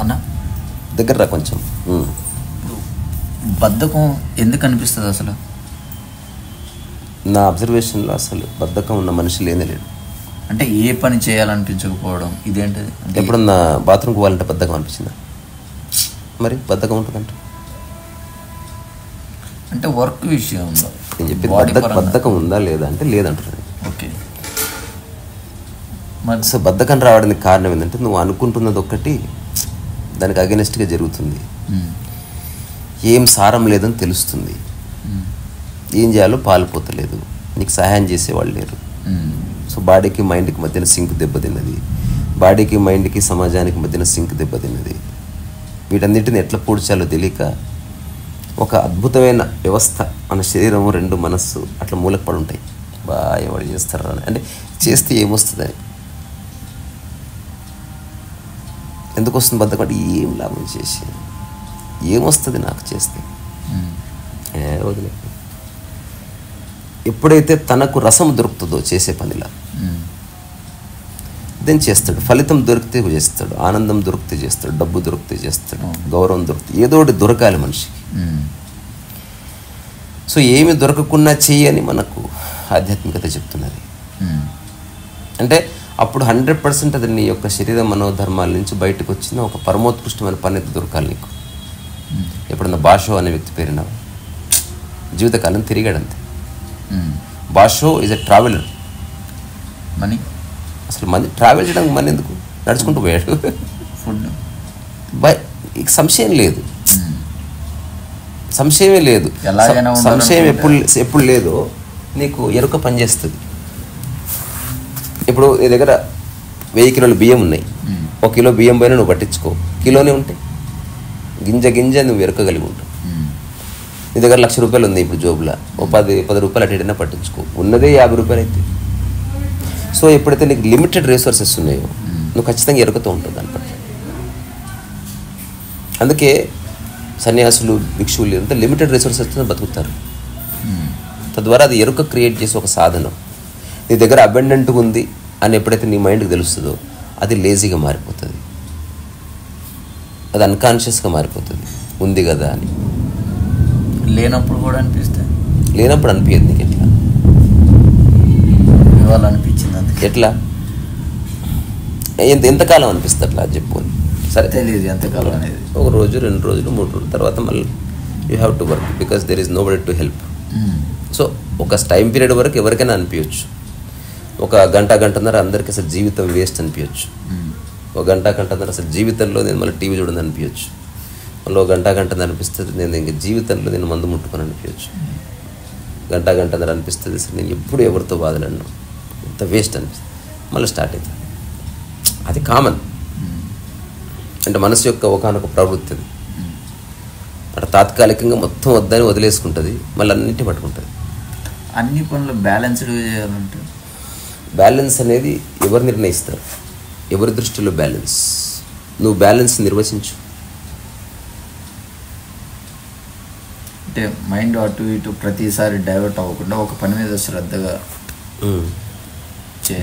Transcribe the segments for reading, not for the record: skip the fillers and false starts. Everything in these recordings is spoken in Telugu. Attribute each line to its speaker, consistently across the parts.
Speaker 1: అన్న
Speaker 2: దగ్గర రా కొంచెం.
Speaker 1: బద్ధకం ఎందుకు అనిపిస్తుంది అసలు?
Speaker 2: నా అబ్జర్వేషన్లో అసలు బద్ధకం ఉన్న మనిషి లేనే లేడు.
Speaker 1: అంటే ఏ పని చేయాలనిపించకపోవడం ఇదేంటిది?
Speaker 2: ఎప్పుడన్నా బాత్రూమ్కి పోవాలంటే బద్ధకం అనిపించిందా? మరి బద్ధకం ఉంటుందంట.
Speaker 1: అంటే వర్క్ విషయం ఉందా?
Speaker 2: నేను చెప్పి బద్ధకం ఉందా లేదా అంటే లేదంటున్నాను.
Speaker 1: ఓకే,
Speaker 2: మరి సో బద్ధకం రావడానికి కారణం ఏంటంటే నువ్వు అనుకుంటున్నది ఒక్కటి దానికి అగెనిస్ట్గా జరుగుతుంది. ఏం సారం లేదని తెలుస్తుంది, ఏం చేయాలో పాలుపోతలేదు, నీకు సహాయం చేసేవాళ్ళు లేరు. సో బాడీకి మైండ్కి మధ్యన సింక్ దెబ్బతిన్నది, బాడీకి మైండ్కి సమాజానికి మధ్యన సింక్ దెబ్బతిన్నది. వీటన్నిటిని ఎట్లా పూడ్చాలో తెలియక ఒక అద్భుతమైన వ్యవస్థ మన శరీరము రెండు మనస్సు అట్లా మూలకు పడి ఉంటాయి. బాగా ఎవరు చేస్తారు అని అంటే చేస్తే ఏమొస్తుందని. ఎందుకు వస్తుంది బద్ధకం అంటే ఏం లాభం చేసి ఏమొస్తుంది నాకు చేస్తే వదిలే. ఎప్పుడైతే తనకు రసం దొరుకుతుందో చేసే పనిలా దెన్ చేస్తాడు. ఫలితం దొరికితే చేస్తాడు, ఆనందం దొరికితే చేస్తాడు, డబ్బు దొరికితే చేస్తాడు, గౌరవం దొరికితే ఏదో ఒకటి దొరకాలి మనిషికి. సో ఏమి దొరకకుండా చెయ్యని మనకు ఆధ్యాత్మికత చెప్తున్నది. అంటే అప్పుడు 100% అది నీ యొక్క శరీర మనోధర్మాల నుంచి బయటకు వచ్చిన ఒక పరమోత్కృష్టమైన పని దొరకాలి నీకు. ఎప్పుడన్నా బాషో అనే వ్యక్తి పేరున్నావు, జీవితకాలం తిరిగాడంతే. బాషో ఈజ్ ఎ ట్రావెలర్.
Speaker 1: మనీ
Speaker 2: అసలు మంది ట్రావెల్ చేయడానికి మనీ ఎందుకు, నడుచుకుంటూ పోయాడు.
Speaker 1: ఫుడ్
Speaker 2: సంశయం లేదు, సంశయమే లేదు. సంశయం ఎప్పుడు లేదో నీకు ఎరుక పనిచేస్తుంది. ఇప్పుడు నీ దగ్గర 1000 కిలోల బియ్యం ఉన్నాయి, 1 కిలో బియ్యం పైన నువ్వు పట్టించుకో, కిలోనే ఉంటాయి. గింజ నువ్వు ఎరకగలిగి ఉంటావు. నీ దగ్గర 1,00,000 రూపాయలు ఉంది ఇప్పుడు జోబులో, ఓ 10 రూపాయలు అటు ఇటైనా పట్టించుకో, ఉన్నదే 50 రూపాయలు అయితే. సో ఎప్పుడైతే నీకు లిమిటెడ్ రిసోర్సెస్ ఉన్నాయో నువ్వు ఖచ్చితంగా ఎరుకతో ఉంటుంది దాని పట్ల. అందుకే సన్యాసులు భిక్షువులు అంతా లిమిటెడ్ రిసోర్సెస్తో బతుకుతారు. తద్వారా అది ఎరుక క్రియేట్ చేసే ఒక సాధనం. నీ దగ్గర అబెండెంట్గా ఉంది అని ఎప్పుడైతే నీ మైండ్కి తెలుస్తుందో అది లేజీగా మారిపోతుంది, అది అన్కాన్షియస్గా మారిపోతుంది. ఉంది కదా అని
Speaker 1: లేనప్పుడు కూడా అనిపిస్తుంది,
Speaker 2: లేనప్పుడు అనిపించదు నీకు. ఎట్లా
Speaker 1: ఇవాళ అనిపించింది అందుకే.
Speaker 2: ఎట్లా ఎంతకాలం అనిపిస్తుంది అట్లా చెప్పు. సరే
Speaker 1: తెలియదు ఎంతకాలం అనేది.
Speaker 2: 1 రోజు 2 రోజులు 3 రోజులు తర్వాత మళ్ళీ you have to work because there is nobody to help. So ఒక టైం పీరియడ్ వరకు ఎవరికైనా అనిపించచ్చు, ఒక గంటన్నర అందరికీ అసలు జీవితం వేస్ట్ అనిపించచ్చు, ఒక గంటన్నర అసలు జీవితంలో నేను మళ్ళీ టీవీ చూడని అనిపించచ్చు, మళ్ళీ ఒక గంటన్నర అనిపిస్తుంది నేను ఇంక జీవితంలో నేను మందు ముట్టుకొని అనిపించచ్చు, గంటన్నర అనిపిస్తుంది అసలు నేను ఎప్పుడు ఎవరితో బాధలను ఇంత వేస్ట్ అనిపిస్తుంది, మళ్ళీ స్టార్ట్ అవుతుంది. అది కామన్. అంటే మనసు యొక్క ఒకనొక ప్రవృత్తి అది. అట్లా తాత్కాలికంగా మొత్తం వద్దని వదిలేసుకుంటుంది, మళ్ళీ అన్నింటి పట్టుకుంటుంది.
Speaker 1: అన్ని పనులు బ్యాలెన్స్డ్గా చేయాలంటే
Speaker 2: బ్యాలెన్స్ అనేది ఎవరు నిర్ణయిస్తారు? ఎవరి దృష్టిలో బ్యాలెన్స్? నువ్వు బ్యాలెన్స్ నిర్వచించు.
Speaker 1: అంటే మైండ్ అటు ఇటు ప్రతిసారి డైవర్ట్ అవ్వకుండా ఒక పని మీద శ్రద్ధగా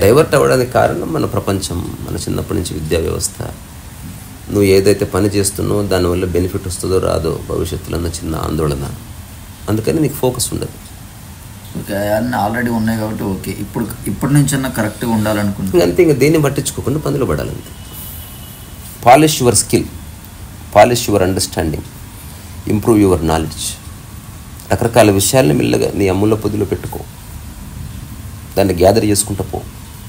Speaker 2: డైవర్ట్ అవ్వడానికి కారణం మన ప్రపంచం, మన చిన్నప్పటి నుంచి విద్యా వ్యవస్థ. నువ్వు ఏదైతే పని చేస్తున్నావో దానివల్ల బెనిఫిట్ వస్తుందో రాదో భవిష్యత్తులో అన్న చిన్న ఆందోళన. అందుకని నీకు ఫోకస్ ఉండదు.
Speaker 1: ఓకే, అన్నీ ఆల్రెడీ ఉన్నాయి కాబట్టి ఓకే, ఇప్పటి నుంచన్నా కరెక్ట్గా ఉండాలనుకుంటున్నాను
Speaker 2: అంతే. ఇంకా దేన్ని పట్టించుకోకుండా పనిలో పడాలంతే. Polish your skill, polish your understanding, improve your knowledge. రకరకాల విషయాల్ని మెల్లగా నీ అమ్ముల పొదిలో పెట్టుకో, దాన్ని గ్యాదర్ చేసుకుంటూ పో,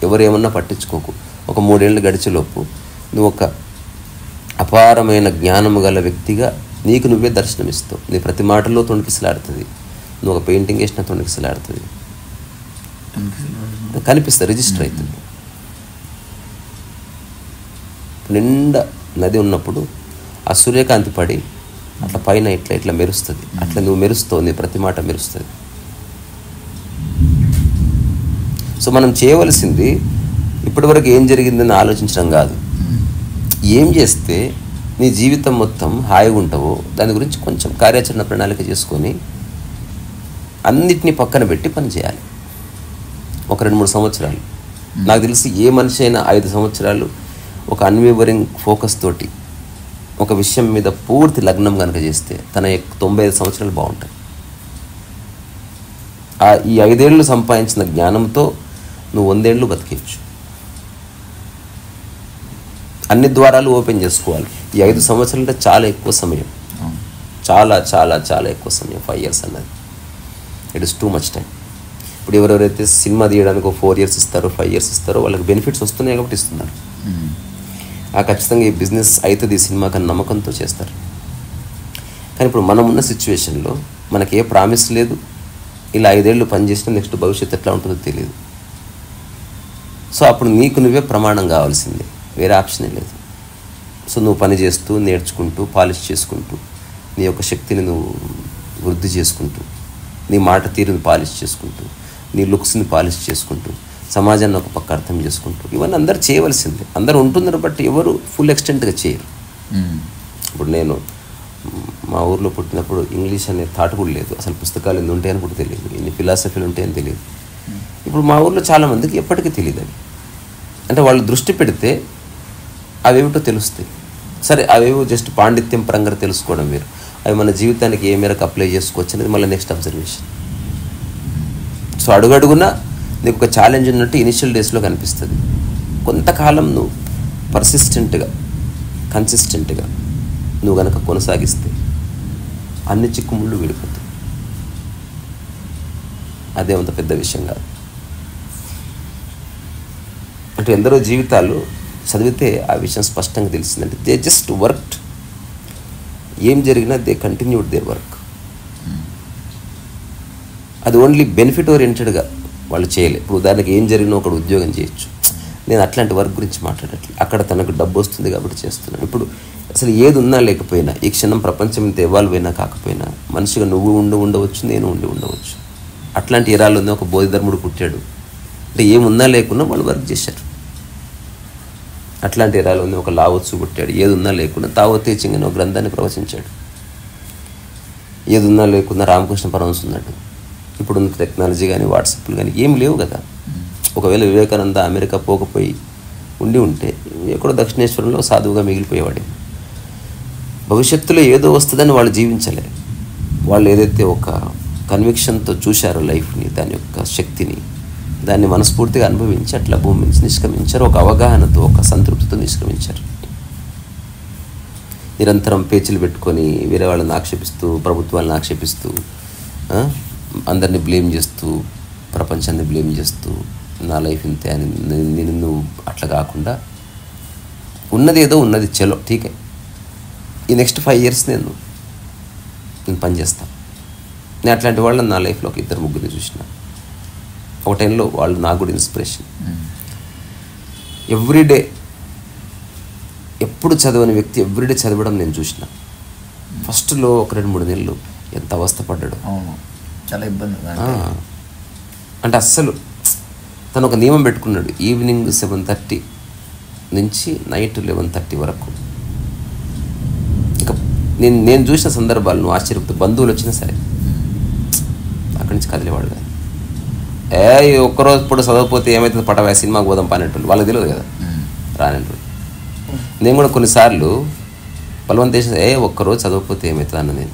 Speaker 2: ఎవరేమన్నా పట్టించుకోకు. ఒక 3 ఏళ్ళు గడిచేలోపు నువ్వు ఒక అపారమైన జ్ఞానము గల వ్యక్తిగా నీకు నువ్వే దర్శనమిస్తావు. నీ ప్రతి మాటలో తొణికిసలాడుతుంది, నువ్వు ఒక పెయింటింగ్ వేసినా తొణికిసలాడుతుంది, కనిపిస్తుంది, రిజిస్టర్ అవుతుంది. నిండా నది ఉన్నప్పుడు ఆ సూర్యకాంతి పడి అట్లా పైన ఇట్లా మెరుస్తుంది, అట్లా నువ్వు మెరుస్తావు, నీ ప్రతి మాట మెరుస్తుంది. సో మనం చేయవలసింది ఇప్పటివరకు ఏం జరిగిందని ఆలోచించడం కాదు, ఏం చేస్తే నీ జీవితం మొత్తం హాయిగా ఉంటావో దాని గురించి కొంచెం కార్యాచరణ ప్రణాళిక చేసుకొని అన్నిటినీ పక్కన పెట్టి పని చేయాలి. ఒక 2-3 సంవత్సరాలు. నాకు తెలిసి ఏ మనిషి అయినా 5 సంవత్సరాలు ఒక అన్వేవరింగ్ ఫోకస్ తోటి ఒక విషయం మీద పూర్తి లగ్నం కనుక చేస్తే తన 95 సంవత్సరాలు బాగుంటాయి. ఈ 5 ఏళ్ళు సంపాదించిన జ్ఞానంతో నువ్వు 100 ఏళ్ళు బతికేయచ్చు. అన్ని ద్వారాలు ఓపెన్ చేసుకోవాలి. ఈ 5 సంవత్సరాలు అంటే చాలా ఎక్కువ సమయం, చాలా చాలా చాలా ఎక్కువ సమయం. 5 years అన్నది it is too much time. ఇప్పుడు ఎవరెవరైతే సినిమా తీయడానికి 4 years ఇస్తారో 5 years ఇస్తారో వాళ్ళకి బెనిఫిట్స్ వస్తున్నాయి కాబట్టి ఇస్తున్నారు. ఖచ్చితంగా ఈ బిజినెస్ అవుతుంది ఈ సినిమా కానీ నమ్మకంతో చేస్తారు. కానీ ఇప్పుడు మనం ఉన్న సిచ్యువేషన్లో మనకి ఏ ప్రామిస్ లేదు. ఇలా 5 ఏళ్ళు పనిచేసినా నెక్స్ట్ భవిష్యత్తు ఎట్లా ఉంటుందో తెలియదు. సో అప్పుడు నీకు నువ్వే ప్రమాణం కావాల్సిందే, వేరే ఆప్షనే లేదు. సో నువ్వు పని చేస్తూ నేర్చుకుంటూ పాలిష్ చేసుకుంటూ నీ యొక్క శక్తిని నువ్వు వృద్ధి చేసుకుంటూ నీ మాట తీరుని పాలిష్ చేసుకుంటూ నీ లుక్స్ని పాలిష్ చేసుకుంటూ సమాజాన్ని ఒక పక్క అర్థం చేసుకుంటూ ఇవన్నీ అందరూ చేయవలసిందే. అందరూ ఉంటున్నారు బట్ ఎవరు ఫుల్ ఎక్స్టెంట్గా చేయరు. ఇప్పుడు నేను మా ఊర్లో పుట్టినప్పుడు ఇంగ్లీష్ అనే థాట్ కూడా లేదు. అసలు పుస్తకాలు ఎన్ని ఉంటాయని కూడా తెలియదు, ఎన్ని ఫిలాసఫీలు ఉంటాయని తెలియదు. ఇప్పుడు మా ఊర్లో చాలామందికి ఎప్పటికీ తెలియదు అవి. అంటే వాళ్ళు దృష్టి పెడితే అవేమిటో తెలుస్తాయి. సరే అవేవో జస్ట్ పాండిత్యం పరంగా తెలుసుకోవడం వేరు, అవి మన జీవితానికి ఏ మేరకు అప్లై చేసుకోవచ్చు అనేది మళ్ళీ నెక్స్ట్ అబ్జర్వేషన్. సో అడుగడుగునా నీకు ఒక ఛాలెంజ్ ఉన్నట్టు ఇనిషియల్ డేస్లో కనిపిస్తుంది. కొంతకాలం నువ్వు పర్సిస్టెంట్గా కన్సిస్టెంట్గా నువ్వు కనుక కొనసాగిస్తే అన్ని చిక్కుముళ్ళు విడిపోతాయి. అదే అంత పెద్ద విషయం కాదు. అంటే ఎందరో జీవితాలు చదివితే ఆ విషయం స్పష్టంగా తెలిసిందంటే దే జస్ట్ వర్క్డ్. ఏం జరిగినా దే కంటిన్యూడ్ దేర్ వర్క్. అది ఓన్లీ బెనిఫిట్ ఓరియంటెడ్గా వాళ్ళు చేయలేదు. ఇప్పుడు ఉదాహరణకి ఏం జరిగినా ఒకడు ఉద్యోగం చేయొచ్చు. నేను అట్లాంటి వర్క్ గురించి మాట్లాడట్లేదు. అక్కడ తనకు డబ్బు వస్తుంది కాబట్టి చేస్తున్నాను. ఇప్పుడు అసలు ఏది ఉన్నా లేకపోయినా ఈ క్షణం ప్రపంచం ఇంత ఎవాల్వ్ అయినా కాకపోయినా మనిషిగా నువ్వు ఉండవచ్చు, నేను ఉండవచ్చు. అట్లాంటి ఎరాలు ఉంది. ఒక బోధిధర్ముడు పుట్టాడు అంటే ఏమున్నా లేకున్నా వాళ్ళు వర్క్ చేశారు. అట్లాంటి ఎరాలు ఉంది. ఒక లావోత్సు పుట్టాడు, ఏది ఉన్నా లేకున్నా తావో తే చింగ్ అనే ఒక గ్రంథాన్ని ప్రవచించాడు. ఏది ఉన్నా లేకున్నా రామకృష్ణ పరమహంస ఉన్నాడు. ఇప్పుడున్న టెక్నాలజీ కానీ వాట్సాప్లు కానీ ఏం లేవు కదా. ఒకవేళ వివేకానంద అమెరికా పోకపోయి ఉంటే ఎక్కడో దక్షిణేశ్వరంలో సాధువుగా మిగిలిపోయేవాడే. భవిష్యత్తులో ఏదో వస్తుందని వాళ్ళు జీవించలే. వాళ్ళు ఏదైతే ఒక కన్విక్షన్తో చూశారో లైఫ్ని, దాని యొక్క శక్తిని, దాన్ని మనస్ఫూర్తిగా అనుభవించి అట్లా భూమి నుంచి నిష్క్రమించారు. ఒక అవగాహనతో ఒక సంతృప్తితో నిష్క్రమించారు. నిరంతరం పేచీలు పెట్టుకొని వేరే వాళ్ళని ఆక్షేపిస్తూ ప్రభుత్వాలను ఆక్షేపిస్తూ అందరినీ బ్లేమ్ చేస్తూ ప్రపంచాన్ని బ్లేమ్ చేస్తూ నా లైఫ్ ఇంతే అని నేను నువ్వు అట్లా కాకుండా ఉన్నది ఏదో ఉన్నది చలో ఠీకే. ఈ నెక్స్ట్ 5 years నేను పని చేస్తాను. నేను అట్లాంటి వాళ్ళని నా లైఫ్లో ఒక 2-3 చూసిన. ఒక టైంలో వాళ్ళు నాకు కూడా ఇన్స్పిరేషన్. ఎవ్రీడే ఎప్పుడు చదవని వ్యక్తి ఎవ్రీడే చదవడం నేను చూసిన. ఫస్ట్లో ఒక 2-3 నెలలు ఎంత అవస్థపడ్డాడు.
Speaker 1: చాలా ఇబ్బంది.
Speaker 2: అంటే అస్సలు తను ఒక నియమం పెట్టుకున్నాడు. ఈవినింగ్ 7:30 నుంచి నైట్ 11:30 వరకు. ఇక నేను చూసిన సందర్భాలు నువ్వు ఆశ్చర్యపోతే బంధువులు వచ్చినా సరే అక్కడి నుంచి కదిలేవాడు కాదు. ఒక్కరోజు ఇప్పుడు చదవకపోతే ఏమవుతుంది పటవా సినిమాకి పోదాం పనేటోళ్ళు వాళ్ళకి తెలియదు కదా రానంటూ. నేను కూడా కొన్నిసార్లు బలవంతేసిన ఒక్కరోజు చదవకపోతే ఏమవుతుంది అన్న నేను.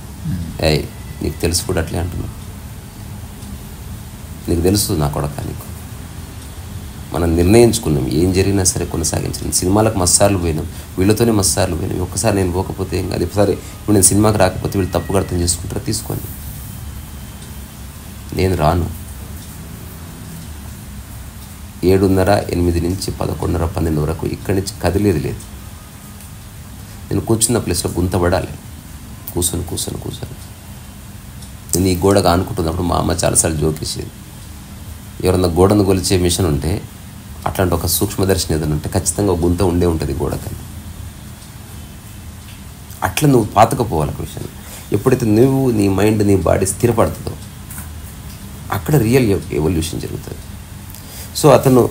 Speaker 2: నీకు తెలుసు కూడా అట్లే అంటున్నాను. నీకు తెలుసు నా కొడక, నీకు మనం నిర్ణయించుకున్నాం ఏం జరిగినా సరే కొనసాగించండి. సినిమాలకు మస్సార్లు పోయినాం, వీళ్ళతోనే మస్సార్లు పోయినాం. ఒక్కసారి నేను పోకపోతే ఏం కాదు. ఒకసారి ఇప్పుడు నేను సినిమాకి రాకపోతే వీళ్ళు తప్పుగా అర్థం చేసుకుంటారా, తీసుకోండి. నేను రాను. 7:30, 8 నుంచి 11:30, 12 వరకు ఇక్కడి నుంచి కదిలేదు లేదు. నేను కూర్చున్న ప్లేస్లో గుంతపడాలి. కూర్చొని నేను ఈ గోడకు ఆనుకుంటున్నప్పుడు మా అమ్మ చాలాసార్లు జోకేసేది. ఎవరన్నా గోడను కొలిచే మిషన్ ఉంటే అట్లాంటి ఒక సూక్ష్మదర్శిని ఏదైనా ఉంటే ఖచ్చితంగా ఒక గుంత ఉండే ఉంటుంది గోడకని. అట్లా నువ్వు పాతకపోవాలి ఒక విషయం. ఎప్పుడైతే నువ్వు నీ మైండ్ నీ బాడీ స్థిరపడుతుందో అక్కడ రియల్ ఎవల్యూషన్ జరుగుతుంది. సో అతను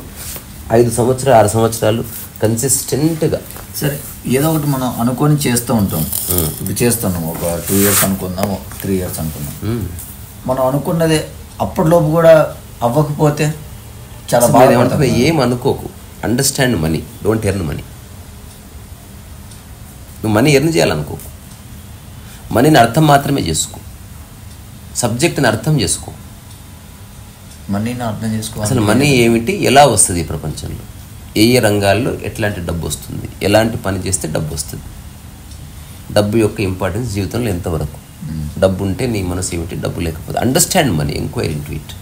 Speaker 2: 5 సంవత్సరాలు 6 సంవత్సరాలు కన్సిస్టెంట్గా
Speaker 1: సరే ఏదో ఒకటి మనం అనుకొని చేస్తూ ఉంటాం. ఇప్పుడు చేస్తున్నాం ఒక 2 years అనుకుందాం, 3 years అనుకుందాం. మనం అనుకున్నదే అప్పటిలోపు కూడా అవ్వకపోతే చాలా బాగా.
Speaker 2: ఏం అనుకోకు, understand money, don't earn money. నువ్వు మనీ ఎర్న్ చేయాలనుకోకు, మనీని అర్థం మాత్రమే చేసుకో, సబ్జెక్ట్ని అర్థం చేసుకో.
Speaker 1: మనీని అర్థం చేసుకో,
Speaker 2: అసలు మనీ ఏమిటి, ఎలా వస్తుంది ఈ ప్రపంచంలో, ఏ ఏ రంగాల్లో ఎట్లాంటి డబ్బు వస్తుంది, ఎలాంటి పని చేస్తే డబ్బు వస్తుంది, డబ్బు యొక్క ఇంపార్టెన్స్ జీవితంలో ఎంతవరకు, డబ్బు ఉంటే నీ మనసు ఏమిటి, డబ్బు లేకపోతే. Understand money, enquiry into it.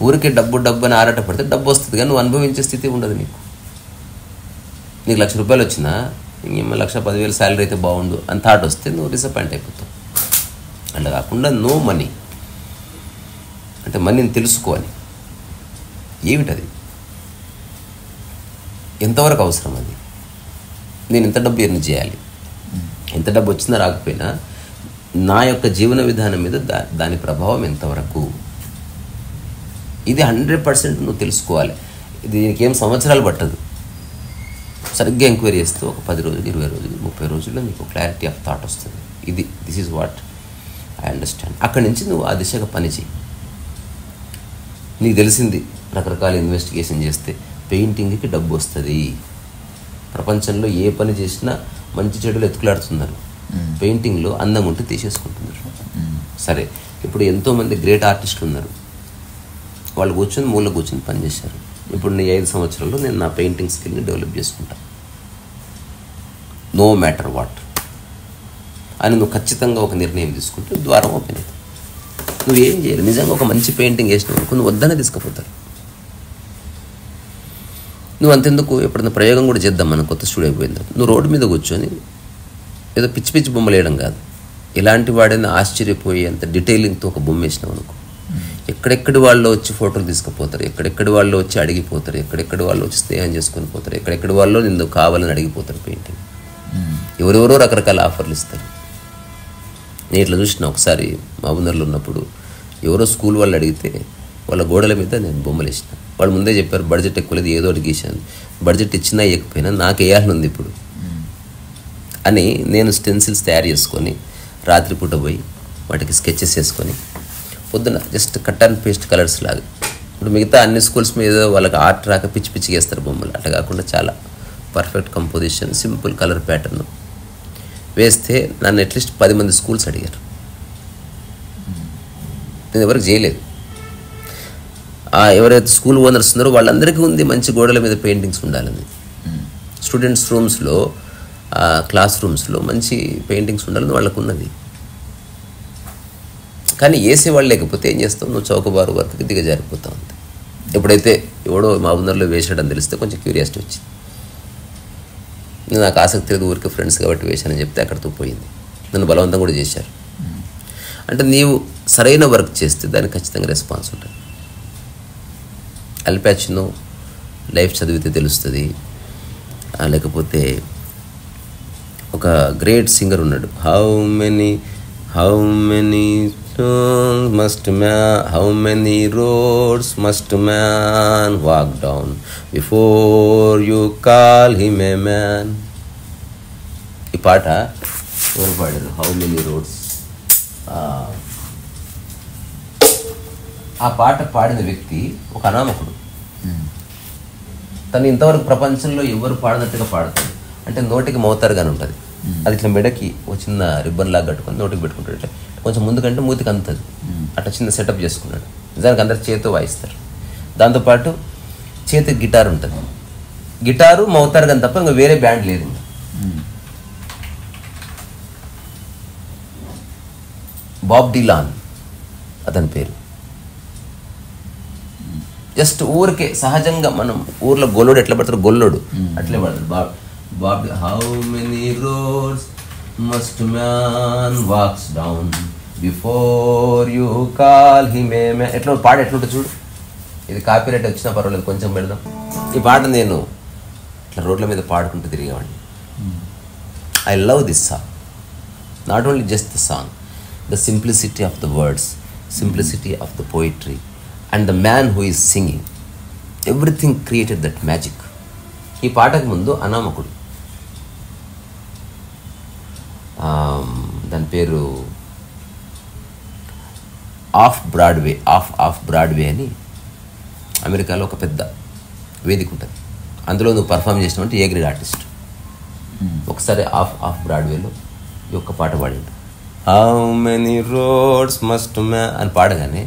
Speaker 2: ఊరికే డబ్బు డబ్బు అని ఆరాట పడితే డబ్బు వస్తుంది, కానీ నువ్వు అనుభవించే స్థితి ఉండదు నీకు. నీకు ₹1,00,000 వచ్చినా 1,10,000 శాలరీ అయితే బాగుండు అని థాట్ వస్తే నువ్వు డిసప్పాయింట్ అయిపోతావు. అలా కాకుండా నో మనీ అంటే మనీని తెలుసుకోవాలి. ఏమిటది, ఎంతవరకు అవసరం, అది నేను ఎంత డబ్బు ఎర్న్ చేయాలి, ఎంత డబ్బు వచ్చినా రాకపోయినా నా యొక్క జీవన విధానం మీద దాని ప్రభావం ఎంతవరకు, ఇది 100% నువ్వు తెలుసుకోవాలి. దీనికి ఏం సంవత్సరాలు పట్టదు. సరిగ్గా ఎంక్వైరీ చేస్తూ ఒక 10 రోజులు, 20 రోజులు, 30 రోజుల్లో నీకు క్లారిటీ ఆఫ్ థాట్ వస్తుంది. This is what I understand. అక్కడి నుంచి నువ్వు ఆ దిశగా పని చేయి. నీకు తెలిసింది, రకరకాల ఇన్వెస్టిగేషన్ చేస్తే పెయింటింగ్కి డబ్బు వస్తుంది. ప్రపంచంలో ఏ పని చేసినా మంచి చెడులు ఎత్తుకులాడుతున్నారు. పెయింటింగ్లో అందం ఉంటే తీసేసుకుంటున్నారు. సరే, ఇప్పుడు ఎంతోమంది గ్రేట్ ఆర్టిస్టులు ఉన్నారు, వాళ్ళు కూర్చొని మూల కూర్చొని పనిచేశారు. ఇప్పుడు నీ 5 సంవత్సరాల్లో నేను నా పెయింటింగ్ స్కిల్ని డెవలప్ చేసుకుంటాను, నో మ్యాటర్ వాట్ అని నువ్వు ఖచ్చితంగా ఒక నిర్ణయం తీసుకుంటే ద్వారం ఓపెన్ అవుతుంది. నువ్వేం చేయాలి, నిజంగా ఒక మంచి పెయింటింగ్ వేసినావు అనుకో, నువ్వు వద్దనే తీసుకుపోతారు. నువ్వు అంతెందుకు, ఎప్పుడైనా ప్రయోగం కూడా చేద్దాం, మన కొత్త స్టూడియో అయిపోయింది. నువ్వు రోడ్డు మీద కూర్చొని ఏదో పిచ్చి పిచ్చి బొమ్మలు వేయడం కాదు, ఇలాంటి వాడైనా ఆశ్చర్యపోయి అంత డీటెయిలింగ్తో ఒక బొమ్మ వేసినావు అనుకో, ఎక్కడెక్కడి వాళ్ళు వచ్చి ఫోటోలు తీసుకుపోతారు, ఎక్కడెక్కడి వాళ్ళు వచ్చి అడిగిపోతారు, ఎక్కడెక్కడి వాళ్ళు వచ్చి స్నేహం చేసుకొని పోతారు, ఎక్కడెక్కడి వాళ్ళు నిన్ను కావాలని అడిగిపోతారు పెయింటింగ్. ఎవరెవరో రకరకాల ఆఫర్లు ఇస్తారు. నేను ఇట్లా చూసిన ఒకసారి మహబూబ్నగర్లో ఉన్నప్పుడు, ఎవరో స్కూల్ వాళ్ళు అడిగితే వాళ్ళ గోడల మీద నేను బొమ్మలు వేసిన. వాళ్ళు ముందే చెప్పారు బడ్జెట్ ఎక్కువ లేదు, ఏదో ఒకటి గీశాను. బడ్జెట్ ఇచ్చినా ఇవ్వకపోయినా నాకు వేయాలని ఉంది ఇప్పుడు అని నేను స్టెన్సిల్స్ తయారు చేసుకొని రాత్రిపూట పోయి వాటికి స్కెచెస్ వేసుకొని పొద్దున just cut and paste colours లాగా. ఇప్పుడు మిగతా అన్ని స్కూల్స్ మీద వాళ్ళకి ఆర్ట్ రాక పిచ్చి పిచ్చిగా వేస్తారు బొమ్మలు, అట్లా కాకుండా చాలా perfect composition, simple colour pattern వేస్తే నన్ను అట్లీస్ట్ 10 మంది స్కూల్స్ అడిగారు. నేను ఎవరికి చేయలేదు. ఎవరైతే స్కూల్ ఓనర్స్ ఉన్నారో వాళ్ళందరికీ ఉంది మంచి గోడల మీద పెయింటింగ్స్ ఉండాలని. స్టూడెంట్స్ రూమ్స్లో, క్లాస్ రూమ్స్లో మంచి పెయింటింగ్స్ ఉండాలని వాళ్ళకు ఉన్నది. కానీ వేసేవాళ్ళు లేకపోతే ఏం చేస్తావు, నువ్వు చౌకబారు వర్క్కి దిగజారిపోతావు అంతే. ఎప్పుడైతే ఎవడో మహబూబ్నగర్లో వేసాడని తెలిస్తే కొంచెం క్యూరియాసిటీ వచ్చింది. నాకు ఆసక్తి లేదు, ఊరికి ఫ్రెండ్స్ కాబట్టి వేశానని చెప్తే అక్కడితో పోయింది. నన్ను బలవంతం కూడా చేశారు. అంటే నీవు సరైన వర్క్ చేస్తే దానికి ఖచ్చితంగా రెస్పాన్స్ ఉంటుంది. అల్పాచినో లైఫ్ చదివితే తెలుస్తుంది. లేకపోతే ఒక గ్రేట్ సింగర్ ఉన్నాడు, how many roads must man walk down before you call him a man. ఈ పాట ఎవరు పాడారు, హౌ మెనీ రోడ్స్. ఆ పాట పాడిన వ్యక్తి ఒక అనామకుడు. తను ఇంతవరకు ప్రపంచంలో ఎవరు పాడినట్టుగా పాడతాడు. అంటే నోటికి మౌతారుగానే ఉంటుంది, అది ఇట్లా మెడకి ఒక చిన్న రిబ్బన్ లాగా కట్టుకొని నోటికి పెట్టుకుంటాడు. ఇట్లా కొంచెం ముందుకంటే మూతికి అందుతుంది, అట్లా చిన్న సెటప్ చేసుకున్నాడు. నిజానికి అందరు చేతితో వాయిస్తారు. దాంతోపాటు చేతికి గిటార్ ఉంటుంది. గిటారు మౌతారుగాని తప్ప ఇంకా వేరే బ్యాండ్ లేదు. బాబ్ డిలాన్ అతని పేరు. జస్ట్ ఊరికే సహజంగా మనం ఊర్లో గొల్లోడు ఎట్లా పడతారు, గొల్లోడు అట్లే పడతారు. Bob how many roads must man walks down before you call him a man. ఎట్లా పాట ఎట్లుంటుంది చూడు. ఇది కాపీరైట్ వచ్చినా పర్వాలేదు, కొంచెం పెడదాం. ఈ పాట నేను ఇట్లా రోడ్ల మీద పాడుకుంటూ తిరిగేవాడిని. I love this song, not only just the song, the simplicity of the words, simplicity of the poetry, and the man who is singing. Everything created that magic. ఈ పాటకు ముందు అనామకుడు, దాని పేరు ఆఫ్ బ్రాడ్వే అని అమెరికాలో ఒక పెద్ద వేదిక ఉంటుంది. అందులో నువ్వు పర్ఫామ్ చేసినావంటే ఏ గ్రేడ్ ఆర్టిస్ట్. ఒకసారి ఆఫ్ బ్రాడ్వేలో ఈ ఒక్క పాట పాడిండు. హౌ మెనీ రోడ్స్ మస్ట్ అని పాడగానే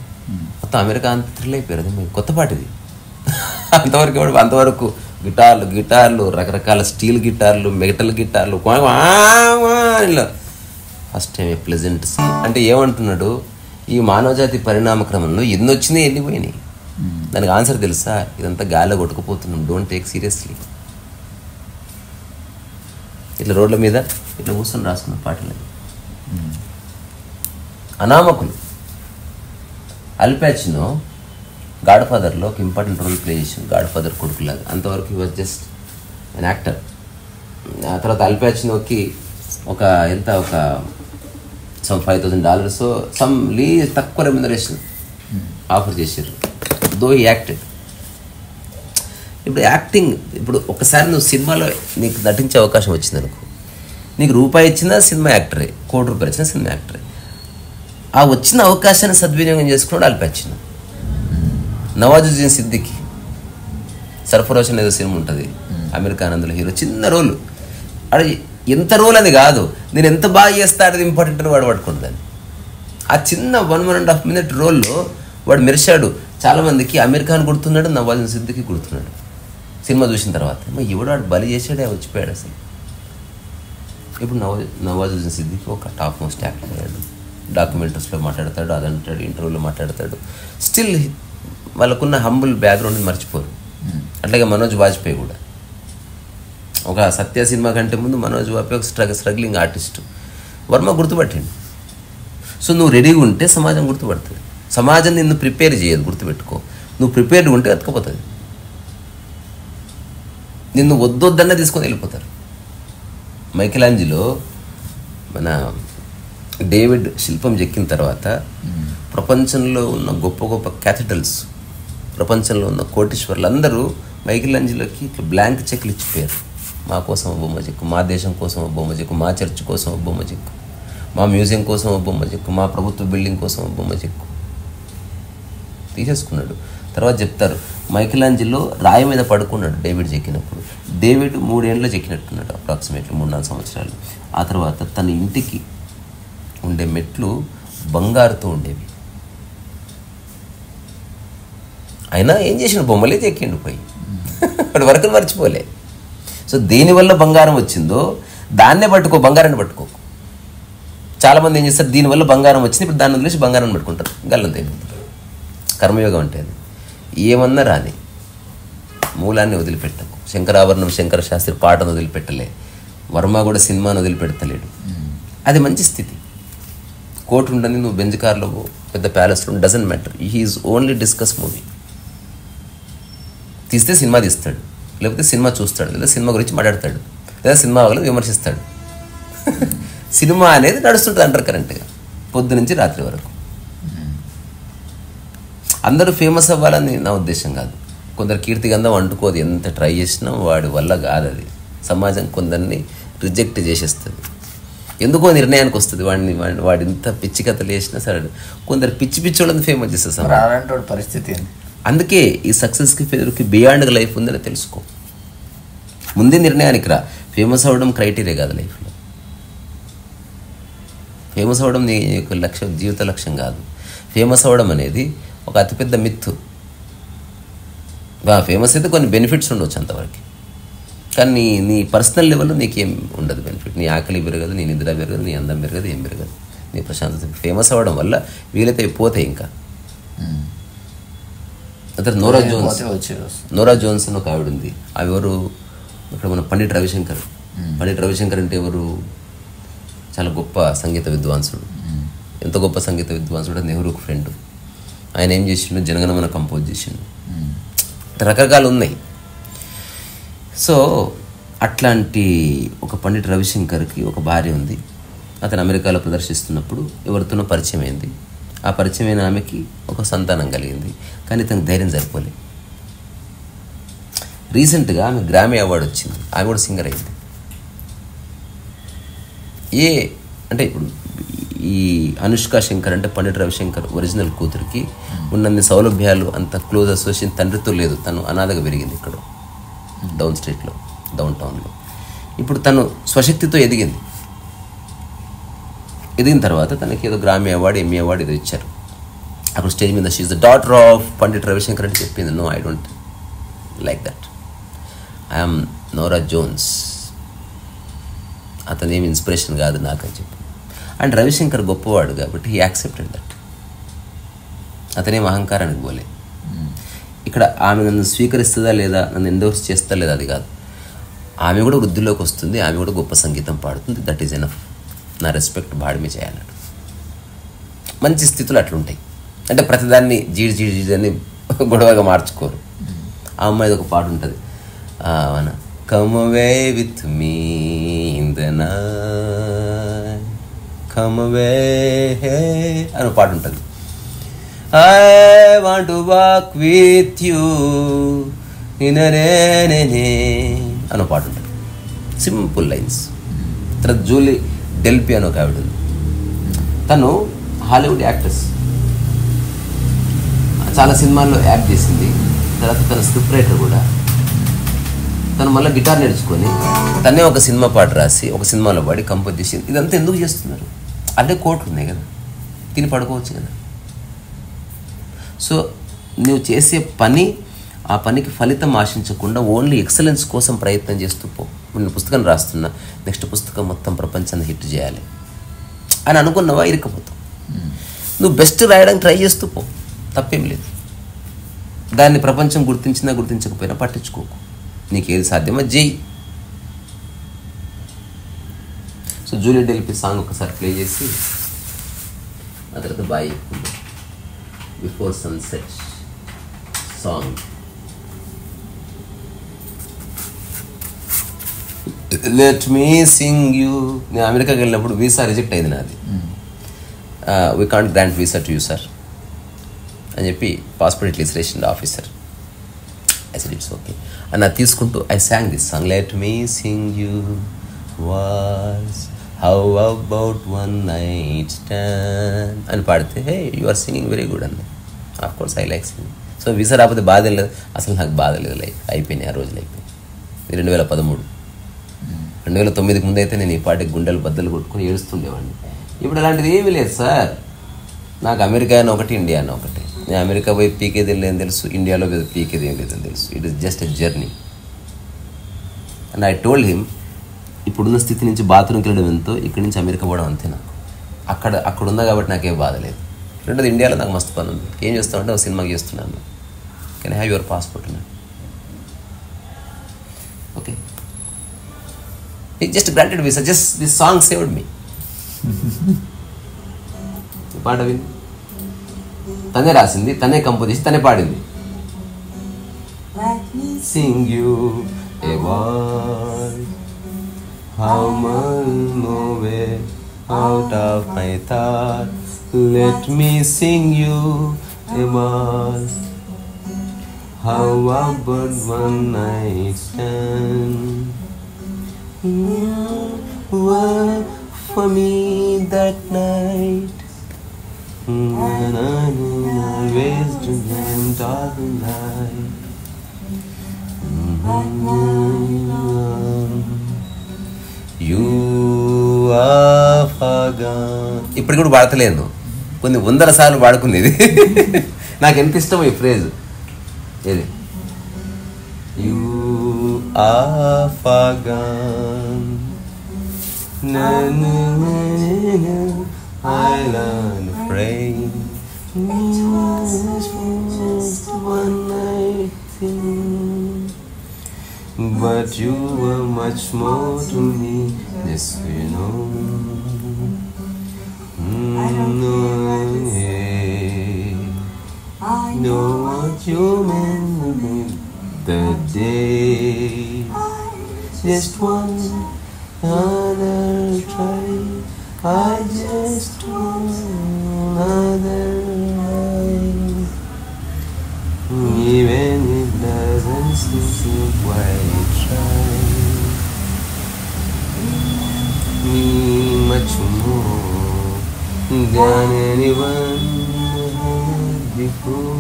Speaker 2: మొత్తం అమెరికా అంత థ్రిల్ అయిపోయారు. అది కొత్త పాట ఇది. అంతవరకు గిటార్లు రకరకాల స్టీల్ గిటార్లు, మెటల్ గిటార్లు, ఇలా ఫస్ట్ టైం ఏ ప్లెజెంట్ అంటే ఏమంటున్నాడు, ఈ మానవజాతి పరిణామ క్రమంలో ఎన్ని వచ్చినాయి ఎన్ని పోయినాయి. దానికి ఆన్సర్ తెలుసా, ఇదంతా గాల్లో కొట్టుకుపోతున్నాం, డోంట్ టేక్ సీరియస్లీ. ఇట్లా రోడ్ల మీద ఇట్లా కూర్చొని రాసుకున్న పాటలు. అనామకులు. అల్ పాచినో గాడ్ ఫాదర్లో ఒక ఇంపార్టెంట్ రోల్ ప్లే చేసింది, గాడ్ ఫాదర్ కొడుకులాగా. అంతవరకు he was just an actor. ఆ తర్వాత అల్ పాచినోకి ఒక సమ్ $5,000 సమ్ తక్కువ రెమ్యునరేషన్ ఆఫర్ చేశారు, దో హీ యాక్టెడ్. ఇప్పుడు యాక్టింగ్, ఇప్పుడు ఒకసారి నువ్వు సినిమాలో నీకు నటించే అవకాశం వచ్చింది అనుకో, నీకు రూపాయి ఇచ్చినా సినిమా యాక్టరే, ₹1,00,00,000 ఇచ్చినా సినిమా యాక్టరే. ఆ వచ్చిన అవకాశాన్ని సద్వినియోగం చేసుకున్నాడు అల్ పాచినో. నవాజుద్దీన్ సిద్దికి సర్ఫరోష్ అనేది సినిమా ఉంటుంది, అమెరికా అందులో హీరో, చిన్న రోలు. అది ఎంత రోల్ అని కాదు, నేను ఎంత బాగా చేస్తా అనేది ఇంపార్టెంట్ అని వాడు పట్టుకుంటాను. ఆ చిన్న 1.5 minute రోల్లో వాడు మెరిశాడు. చాలామందికి అమెరికాని గుర్తున్నాడు, నవాజుద్దీన్ సిద్దికి గుర్తున్నాడు. సినిమా చూసిన తర్వాత ఎవడు వాడు బలి చేసాడే వచ్చిపోయాడు అసలు. ఇప్పుడు నవాజుద్దీన్ సిద్దికి ఒక టాప్ మోస్ట్ యాక్టర్ అయ్యాడు. డాక్యుమెంటరీస్లో మాట్లాడతాడు, అదంటాడు, ఇంటర్వ్యూలో మాట్లాడతాడు. స్టిల్ వాళ్ళకున్న హంబుల్ బ్యాక్గ్రౌండ్ని మర్చిపోరు. అట్లాగే మనోజ్ వాజ్పేయి కూడా, ఒక సత్య సినిమా కంటే ముందు మనోజ్ వాజ్పేయి ఒక స్ట్రగ్లింగ్ ఆర్టిస్టు. వర్మ గుర్తుపట్టిండు. సో నువ్వు రెడీగా ఉంటే సమాజం గుర్తుపడుతుంది. సమాజం నిన్ను ప్రిపేర్ చేయదు, గుర్తుపెట్టుకో. నువ్వు ప్రిపేర్డ్ ఉంటే ఎత్తుకుపోతుంది. నిన్ను వద్దొద్దన్న తీసుకొని వెళ్ళిపోతారు. మైకెలాంజిలో మన డేవిడ్ శిల్పం చెక్కిన తర్వాత ప్రపంచంలో ఉన్న గొప్ప గొప్ప క్యాథిడ్రల్స్, ప్రపంచంలో ఉన్న కోటీశ్వర్లు అందరూ మైకెలాంజిలోకి ఇట్లా బ్లాంక్ చెక్లు ఇచ్చిపోయారు. మా కోసం బొమ్మ చెక్కు, మా దేశం కోసం బొమ్మ చెక్కు, మా చర్చ్ కోసం బొమ్మ చెక్కు, మా మ్యూజియం కోసం బొమ్మ చెక్కు, మా ప్రభుత్వ బిల్డింగ్ కోసం బొమ్మ చెక్కు తీసేసుకున్నాడు. తర్వాత చెప్తారు, మైకెలాంజిలో రాయి మీద పడుకున్నాడు డేవిడ్ చెక్కినప్పుడు. డేవిడ్ 3 ఏళ్ళలో చెక్కినట్టున్నాడు, అప్రాక్సిమేట్లీ 3-4 సంవత్సరాలు. ఆ తర్వాత తన ఇంటికి ఉండే మెట్లు బంగారుతో ఉండేవి. అయినా ఏం చేసిన, బొమ్మలే చెక్కిండు పోయి, వాడి వరకు మర్చిపోలే. సో దేనివల్ల బంగారం వచ్చిందో దాన్నే పట్టుకో, బంగారాన్ని పట్టుకో. చాలామంది ఏం చేస్తారు, దీనివల్ల బంగారం వచ్చింది, ఇప్పుడు దాన్ని వదిలేసి బంగారాన్ని పట్టుకుంటారు. గల్లంత అయిపోతుంది. కర్మయోగం అంటే అది. ఏమన్నా రాని, మూలాన్ని వదిలిపెట్టకు. శంకరాభరణం శంకర శాస్త్రి పాటను వదిలిపెట్టలే, వర్మ కూడా సినిమాను వదిలిపెడతలేడు. అది మంచి స్థితి. కోర్టు ఉండని, నువ్వు బెంజ్ కార్లో పెద్ద ప్యాలెస్లో, doesn't matter. He is only discuss movie. తీస్తే సినిమా తీస్తాడు, లేకపోతే సినిమా చూస్తాడు, లేదా సినిమా గురించి మాట్లాడతాడు, లేదా సినిమా వాళ్ళని విమర్శిస్తాడు. సినిమా అనేది నడుస్తుంటుంది అంటారు కరెంట్గా, పొద్దు నుంచి రాత్రి వరకు. అందరూ ఫేమస్ అవ్వాలని నా ఉద్దేశం కాదు. కొందరు కీర్తిగంధం అంటుకోదు, ఎంత ట్రై చేసినా వాడి వల్ల కాదు. అది సమాజం కొందరిని రిజెక్ట్ చేసేస్తుంది. ఎందుకో నిర్ణయానికి వస్తుంది. వాడి ఇంత పిచ్చి కథలు వేసినా సరే కొందరు పిచ్చి వాళ్ళని ఫేమస్ చేస్తారు
Speaker 1: పరిస్థితి.
Speaker 2: అందుకే ఈ సక్సెస్కి ఫెయిల్యూర్కి బియాండ్ లైఫ్ ఉందని తెలుసుకో. ముందే నిర్ణయానికి రా. ఫేమస్ అవ్వడం క్రైటీరియా కాదు లైఫ్లో. ఫేమస్ అవ్వడం నీ లక్ష్యం, జీవిత లక్ష్యం కాదు. ఫేమస్ అవ్వడం అనేది ఒక అతిపెద్ద మిత్తు. ఫేమస్ అయితే కొన్ని బెనిఫిట్స్ ఉండవచ్చు అంతవరకు, కానీ నీ పర్సనల్ లెవెల్లో నీకేం ఉండదు బెనిఫిట్. నీ ఆకలి పెరగదు, నీ నిద్ర పెరగదు, నీ అందం పెరగదు, ఏం పెరగదు, నీ ప్రశాంతత. ఫేమస్ అవ్వడం వల్ల వీలైతే పోతాయి. ఇంకా అతను నోరా జోన్స్ అని ఒక ఆవిడ ఉంది. అవి ఎవరు, ఇక్కడ మన పండిట్ రవిశంకర్. పండిట్ రవిశంకర్ అంటే ఎవరు, చాలా గొప్ప సంగీత విద్వాంసుడు. ఎంత గొప్ప సంగీత విద్వాంసుడు, నెహ్రూకు ఫ్రెండ్. ఆయన ఏం చేసిండు, జనగణమన కంపోజ్ చేసిండు. రకరకాలు ఉన్నాయి. సో అట్లాంటి ఒక పండిట్ రవిశంకర్కి ఒక భార్య ఉంది. అతను అమెరికాలో ప్రదర్శిస్తున్నప్పుడు ఎవరితోనో పరిచయం అయింది. ఆ పరిచయమైన ఆమెకి ఒక సంతానం కలిగింది, కానీ తనకు ధైర్యం సరిపోలే. రీసెంట్గా ఆమె గ్రామీ అవార్డు వచ్చింది. ఆమె కూడా సింగర్ అయింది. అంటే ఇప్పుడు ఈ అనుష్క శంకర్ అంటే పండిట్ రవిశంకర్ ఒరిజినల్ కూతురికి ఉన్నన్ని సౌలభ్యాలు అంత క్లోజ్ అసోసియేషన్ తండ్రితో లేదు. తను అనాథగా పెరిగింది ఇక్కడ డౌన్ స్ట్రీట్లో, డౌన్ టౌన్లో. ఇప్పుడు తను స్వశక్తితో ఎదిగిన తర్వాత తనకి ఏదో గ్రామీ అవార్డు, ఎంఈ అవార్డు ఏదో ఇచ్చారు. అక్కడ స్టేజ్ మీద she the daughter of Pandit Ravishankar అంటే చెప్పింది. No, I don't like that. I'm Norah Jones, అతనేం ఇన్స్పిరేషన్ కాదు నాకు అని చెప్పి. అండ్ రవిశంకర్ గొప్పవాడు కాబట్టి హీ యాక్సెప్టెడ్ దట్. అతనేం అహంకారానికి పోలే. ఇక్కడ ఆమె నన్ను స్వీకరిస్తుందా లేదా, నన్ను ఎండోర్స్ చేస్తా లేదా అది కాదు. ఆమె కూడా వృద్ధిలోకి వస్తుంది, ఆమె కూడా గొప్ప సంగీతం పాడుతుంది. That is enough. నా రెస్పెక్ట్ బాడిమే చేయాలన్నాడు. మంచి స్థితులు అట్లుంటాయి. అంటే ప్రతిదాన్ని జీడి అని గొడవగా మార్చుకోరు. ఆ అమ్మాయిది ఒక పాట ఉంటుంది, మన come away with me in the night, come away అని పాట ఉంటుంది. I want to walk with you in a rainy అన్న పాట ఉంటుంది. Simple lines. తర్వాత జూలీ డెల్పి అని ఒక ఆవిడ ఉంది. తను హాలీవుడ్ యాక్ట్రెస్, చాలా సినిమాల్లో యాక్ట్ చేసింది. తర్వాత తన స్క్రిప్ట్ రైటర్ కూడా. తను మళ్ళీ గిటార్ నేర్చుకొని తనే ఒక సినిమా పాట రాసి ఒక సినిమాలో పాడి కంపోజ్ చేసింది. ఇదంతా ఎందుకు చేస్తున్నారు? అంటే కోట్లు ఉన్నాయి కదా, తిని పడుకోవచ్చు కదా. సో నువ్వు చేసే పని, ఆ పనికి ఫలితం ఆశించకుండా ఓన్లీ ఎక్సలెన్స్ కోసం ప్రయత్నం చేస్తూ పో. నేను పుస్తకం రాస్తున్నా, నెక్స్ట్ పుస్తకం మొత్తం ప్రపంచాన్ని హిట్ చేయాలి అని అనుకున్నావా, ఇరుక్కుపోతావు. నువ్వు బెస్ట్ రాయడానికి ట్రై చేస్తూ పో, తప్పేం లేదు. దాన్ని ప్రపంచం గుర్తించినా గుర్తించకపోయినా పట్టించుకోకు. నీకు ఏది సాధ్యమో చెయ్యి. సో జూలీ డెల్పి సాంగ్ ఒకసారి ప్లే చేసి ఆ తర్వాత by before sunset song. Let me sing you. నేను అమెరికాకి వెళ్ళినప్పుడు వీసా రిజెక్ట్ అయింది నాది. We can't grant visa to you sir అని చెప్పి పాస్పోర్ట్ ఇట్లీసరేషన్ officer I said it's okay అని అది తీసుకుంటూ I sang this song. Let me sing you was how about one night stand అని పాడితే, hey you are singing very good అంది. Of course I like singing. So visa రాకపోతే బాధ లేదు, అసలు నాకు బాధ లేదు. లైక్ అయిపోయినాయి, ఆ రోజులు అయిపోయింది. 2013. 2009కి ముందు అయితే నేను ఈ పాటికి గుండెలు బద్దలు కొట్టుకుని ఏడుస్తుండేవాడిని. ఇప్పుడు అలాంటిది ఏమీ లేదు సార్. నాకు అమెరికా అని ఒకటి, ఇండియా అని ఒకటి. నేను అమెరికా పోయి పీకేది లేదని తెలుసు, ఇండియాలో పీకేది ఏం లేదని తెలుసు. It is just a journey. And I told him, ఇప్పుడున్న స్థితి నుంచి బాత్రూమ్కి వెళ్ళడం ఎంతో, ఇక్కడి నుంచి అమెరికా పోవడం అంతే. నాకు అక్కడ ఉందా కాబట్టి నాకేం బాధ లేదు. రెండోది ఇండియాలో నాకు మస్తు పని ఉంది. ఏం చేస్తామంటే ఒక సినిమాకి చేస్తున్నాను. Can I have your passport అన్నాడు. Okay, just granted visa, just this song saved me. పాట విని తనే రాసింది, తనే కంపోజ్ చేసి తనే పాడింది. Sing you a voice how much no out of my thoughts. Let me sing you a waltz. How about one night stand? You were for me that night. And I always dreamt all the night. You are forgone. ఇప్పుడు కూడా పాడతలేను, కొన్ని 100 సార్లు పాడుకునేది. నాకు ఎంత ఇష్టం ఈ ఫ్రేజ్. ఏది? You are forgone. Na na na na. I learned to pray. It was just one night thing. But you were much more to me, yes you know. I know what you meant to me that day. Just one other try, I just want another life. Even it doesn't seem to quite try me much more than anyone before.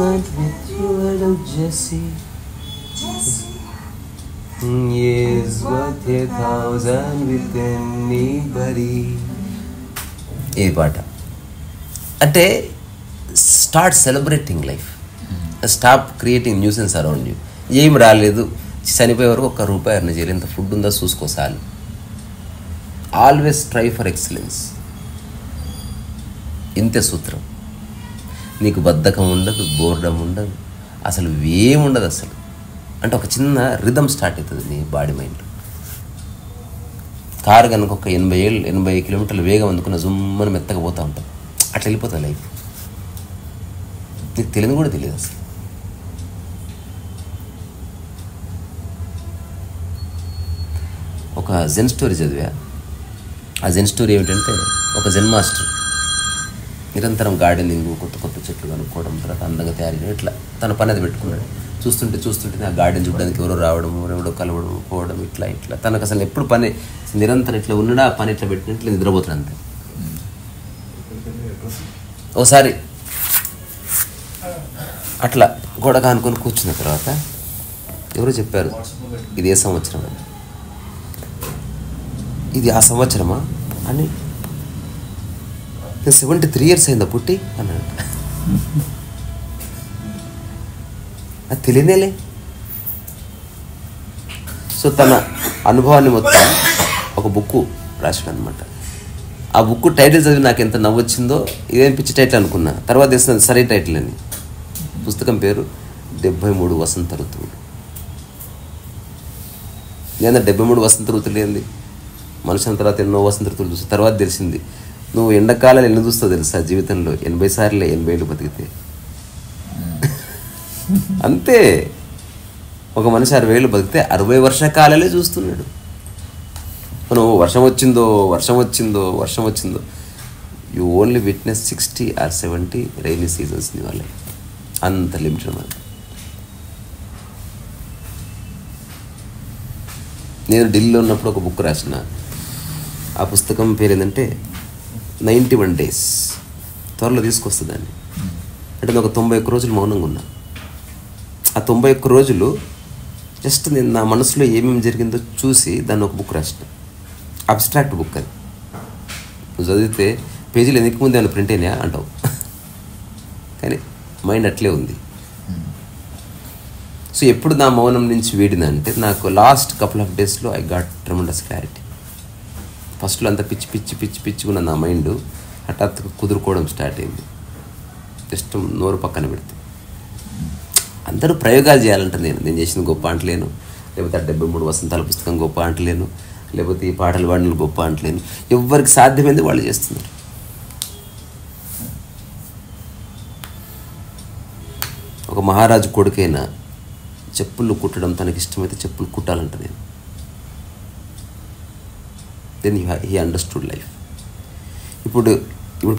Speaker 2: Not with you, little Jessie. Is worth 1,000 with anybody. ఏ పాట అంటే start celebrating life, stop creating nuisance around you. ఏం రాలేదు, చనిపోయే వరకు ₹1 అర్న్ చేయాలి, ఎంత ఫుడ్ ఉందో చూసుకోసాలి. Always try for excellence. ఇంతే సూత్రం. నీకు బద్ధకం ఉండదు, బోర్డమ్ ఉండదు, అసలు ఏముండదు అసలు. అంటే ఒక చిన్న రిథమ్ స్టార్ట్ అవుతుంది నీ బాడీ మైండ్. కారు కనుక ఒక 80 కిలోమీటర్ల వేగం అందుకున్న జుమ్మని మెత్తగా పోతూ ఉంటాం, అట్లా వెళ్ళిపోతుంది లైఫ్. నీకు తెలియదు కూడా తెలియదు అసలు. ఒక జెన్ స్టోరీ చదివా. ఆ జెన్ స్టోరీ ఏమిటంటే, ఒక జెన్ మాస్టర్ నిరంతరం గార్డెనింగ్, కొత్త కొత్త చెట్లు కనుక్కోవడం, తర్వాత అందంగా తయారు చేయడం, ఇట్లా తన పని అది పెట్టుకున్నాడు. చూస్తుంటే ఆ గార్డెన్ చూడడానికి ఎవరో రావడం, ఎవరో కలవడం, పోవడం, ఇట్లా తనకు అసలు ఎప్పుడు పని నిరంతరం ఇట్లా ఉన్నాడు. ఆ పని ఇట్లా పెట్టినట్లు నిద్రపోతాడు అంతే. ఓసారి అట్లా గోడగా అనుకొని కూర్చున్న తర్వాత ఎవరో చెప్పారు, ఇది ఏ సంవత్సరం అని. ఇది ఆ సంవత్సరమా అని. 73 years అయిందా పుట్టి అన్నాడు. అది తెలియదేలే. సో తన అనుభవాన్ని మొత్తం ఒక బుక్ రాశాడు అనమాట. ఆ బుక్ టైటిల్ చదివి నాకు ఎంత నవ్వొచ్చిందో, ఇదేం పిచ్చి టైటిల్ అనుకున్నా. తర్వాత తెలిసిన సరైన టైటిల్ అని. పుస్తకం పేరు 73 వసంత ఋతువులు. లేదా 73 వసంత ఋతువులు ఏంది, మనుషుల తర్వాత ఎన్నో వసంత ఋతువులు చూసి తర్వాత తెలిసింది. నువ్వు ఎండాకాలాలు ఎన్ని చూస్తావు తెలుసా జీవితంలో? 80 సార్లే 80 ఏళ్ళు బతికితే అంతే. ఒక మనిషి 60 ఏళ్ళు బతికితే 60 వర్షకాలాలే చూస్తున్నాడు. మనం వర్షం వచ్చిందో you only witness 60 or 70 rainy seasons నీ వాళ్ళే. అంత లిమిటెడ్ మనకి. నేను ఢిల్లీలో ఉన్నప్పుడు ఒక బుక్ రాసిన. ఆ పుస్తకం పేరు ఏంటంటే 91 days. త్వరలో తీసుకొస్తుంది దాన్ని. అంటే నేను ఒక 91 రోజులు మౌనంగా ఉన్నా. ఆ 91 రోజులు జస్ట్ నేను నా మనసులో ఏమేమి జరిగిందో చూసి దాన్ని ఒక బుక్ రాసిన. అబ్స్ట్రాక్ట్ బుక్ అది. నువ్వు చదివితే పేజీలు ఎందుకు ముందు ఏమైనా ప్రింట్ అయినా అంటావు, కానీ మైండ్ అట్లే ఉంది. సో ఎప్పుడు నా మౌనం నుంచి వేడిందంటే, నాకు లాస్ట్ కపుల్ ఆఫ్ డేస్లో ఐ గాట్ ట్రెమెండస్ క్లారిటీ. ఫస్ట్లో అంతా పిచ్చిగా నా మైండ్ హఠాత్తుగా కుదురుకోవడం స్టార్ట్ అయింది. జస్ట్ నోరు పక్కన పెడితే. అందరూ ప్రయోగాలు చేయాలంటే నేను చేసింది గొప్ప అంటలేను, లేకపోతే 73 వసంతాల పుస్తకం గొప్ప అంటలేను, లేకపోతే ఈ పాటలు పాడిన గొప్ప అంటలేను. ఎవరికి సాధ్యమైంది వాళ్ళు చేస్తున్నారు. ఒక మహారాజు కొడుకైనా చెప్పులు కుట్టడం తనకి ఇష్టమైతే చెప్పులు కుట్టాలంట నేను. Then he understood life. ఇప్పుడు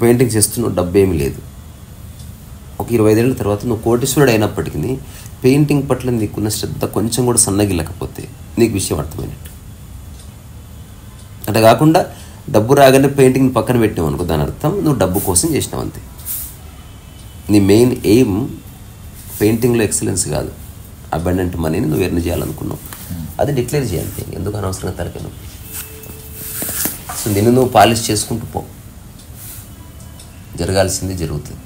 Speaker 2: పెయింటింగ్ చేస్తున్నావు, డబ్బు ఏమీ లేదు. ఒక 25 ఏళ్ళ తర్వాత నువ్వు కోటీశ్వరుడు అయినప్పటికీ పెయింటింగ్ పట్ల నీకున్న శ్రద్ధ కొంచెం కూడా సన్నగిల్లకపోతే నీకు విషయం అర్థమైనట్టు. అట్లా కాకుండా డబ్బు రాగానే పెయింటింగ్ పక్కన పెట్టావు అనుకో, దాని అర్థం నువ్వు డబ్బు కోసం చేసినావు అంతే. నీ మెయిన్ ఎయిమ్ పెయింటింగ్లో ఎక్సలెన్స్ కాదు, అబండెంట్ మనీని నువ్వు ఎర్న్ చేయాలనుకున్నావు. అది డిక్లేర్ చేయాలి. ఎందుకు అనవసరంగా తలకెను. సో నిన్ను నువ్వు పాలిష్ చేసుకుంటూ పో, జరగాల్సింది జరుగుతుంది.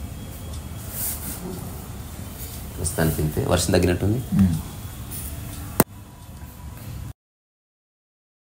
Speaker 2: ప్రస్తుతానికి వర్షం తగ్గినట్టుంది.